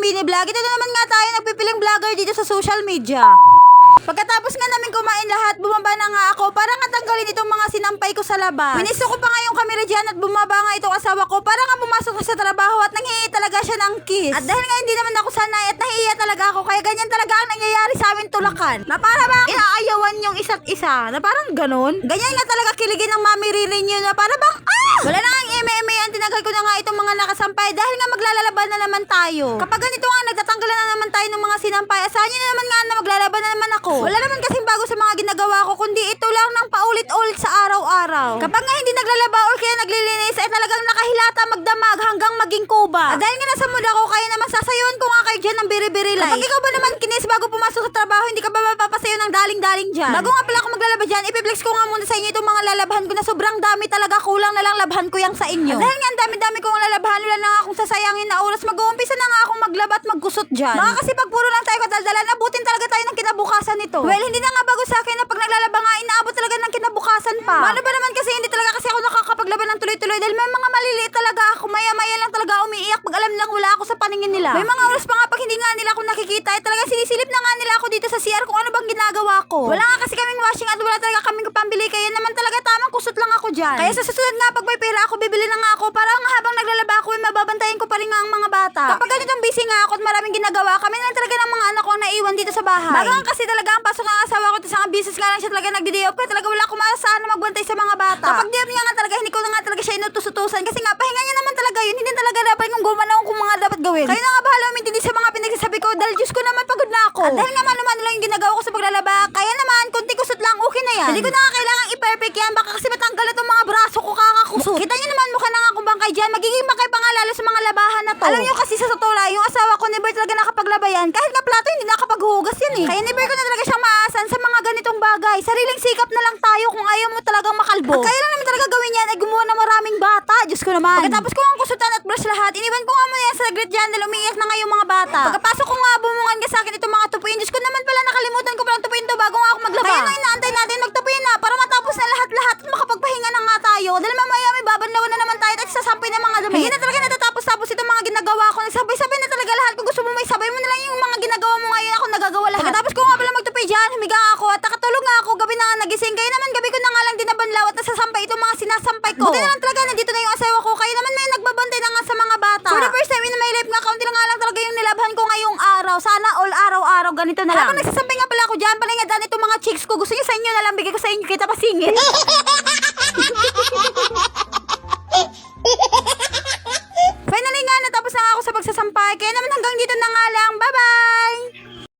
tayong bini-vlog. Ito na naman nga tayo nagpipiling vlogger dito sa social media. Pagkatapos nga namin kumain lahat, bumaba na nga ako para nga tanggalin itong mga sinampay ko sa labas. Pinisto ko pa nga yung kamera dyan at bumaba nga itong asawa ko para nga pumasok sa trabaho at nanghihingi talaga siya ng kiss. At dahil nga hindi naman ako sanay at nahihiya talaga ako, kaya ganyan talaga ang nangyayari sa amin tulakan. Na para bang inaayawan yung isa't isa, na parang ganun. Ganyan nga talaga kiligin ng mami Ririn yun, na para bang wala na nga eme-eme yan, tinagal ko na nga itong mga nakasampay dahil nga maglalalaban na naman tayo. Kapag ganito nga nagtatanggalan na naman tayo ng mga sinampay, asahan nyo na naman nga na maglalaban na naman ako. Wala naman kasing bago sa mga ginagawa ko, kundi ito lang ng paulit-ulit sa araw-araw. Kapag nga hindi naglalaba or kaya naglilinis, ay talagang nakahilata magdamag hanggang maging kuba. At dahil nga nasa mood ako, kaya naman sasayawan ko nga kayo dyan ng biri-biri like. Kapag ikaw ba naman kinis bago pumasok sa trabaho, hindi ka ba mapapasayo ng daling-daling dyan? Bago nga pala ako maglalaba dyan, ipiplex ko nga muna sa inyo itong mga lalabahan ko na sobrang dami talaga, kulang na lang labhan ko yang sa inyo. At dahil nga ang dami-dami kong lalabahan, wala na nga akong sasayangin na oras, mag-uumpisa na nga akong maglaba at magkusot dyan. Baka kasi pag puro lang tayo kadaldalan, abutin talaga tayo ng kinabukasan nito. Well, hindi na nga bago sa akin na pag naglalaba nga, inaabot talaga ng kinabukasan pa. Paano ba naman kasi hindi talaga kasi ako nakakapaglaban ng tuloy-tuloy dahil may mga maliliit talaga ako, maya-maya lang talaga umiiyak pag alam lang wala ako sa paningin nila. May mga oras pa nga pag hindi nga nila ako nakikita, ay talaga sinisilip na nga nila ako dito sa CR kung ano bang ginagawa ko. Wala nga kasi kaming washing at wala talaga kaming pambili, kaya naman talaga tamang kusot lang ako dyan. Kaya sa susunod nga pag may pera ako, bibili na nga ako para nga habang naglalaba ako, ay mababantayan ko pa rin nga ang mga bata. Kapag ganitong busy nga ako at maraming ginagawa, kami na lang talaga ng mga anak ko ang naiwan dito sa bahay. Bago nga kasi talaga ang pasok ng asawa ko sa mga business nga lang siya talaga nagdi-day off, kaya talaga wala akong maasahan na magbantay sa mga bata. Kapag day off niya nga talaga, hindi ko na nga talaga siya inutusutusan kasi nga pahinga niya naman talaga yun, hindi talaga dapat kung gumanaw kung mga dapat gawin. Kayo na nga bahala umintindi sa mga pinagsasabi ko dahil Diyos ko naman pagod na ako. At dahil nga mano-mano lang yung ginagawa ko sa paglalaba, kaya naman kunti kusot lang, okay na yan. Hindi ko na nga kailangan i-perfect yan, baka kasi matanggal itong mga braso ko kakakusot. Kita niyo naman mukha na nga akong bangkay dyan, magiging makay pa nga lalo sa mga labahan na to. Alam niyo kasi sa totoo lang, yung asawa ko never talaga nakapaglaba yan, kahit nga plato hindi nakapaghugas yan eh. Kaya never ko na talaga siyang maasan sa mga ganitong bagay. Sariling sikap na lang tayo kung ayaw mo talagang makalbo. At kaya lang naman talaga gawin yan ay gumawa ng maraming bata, Diyos ko naman. Pagkatapos ko ang kusutan at brush lahat, iniwan ko nga muna yan sa grid dyan dahil umiiyak na nga yung mga bata. Pagkapasok ko nga bumungan nga sa akin itong mga tupuin, Diyos ko naman pala nakalimutan ko palang tupuin to bago nga ako maglaba. Kaya nang inaantay natin magtupuin na para matapos na lahat-lahat at makapagpahinga na nga tayo. Dahil mamaya may babanlawan na naman tayo at sasampay ng mga dumi. Hindi na talaga natatapos-tapos itong mga ginagawa ko. Nagsabay-sabay na talaga lahat. Kung gusto mo may sabay mo na lang yung mga ginagawa mo ngayon, ako nagagawa lahat. Pagkatapos ko nga pala magtupi dyan, humiga ako at nakatulog nga ako, gabi na nga nagising. Kaya naman gabi ko na nga lang dinabanlaw at nasasampay itong mga sinasampay ko. Buti na lang talaga nandito na yung asawa ko, kaya naman may nagbabantay na nga sa mga bata. For the first time in my life nga, kaunti na nga lang talaga yung nilabhan ko ngayong araw. Sana all araw-araw ganito na lang. Habang nagsasampay nga pala ako dyan, palingadaan itong mga chicks ko. Gusto niyo sa inyo na lang, bigay ko sa inyo, kita pa singit. Finally nga, natapos na nga ako sa pagsasampay. Kaya naman hanggang dito na nga lang. Bye-bye!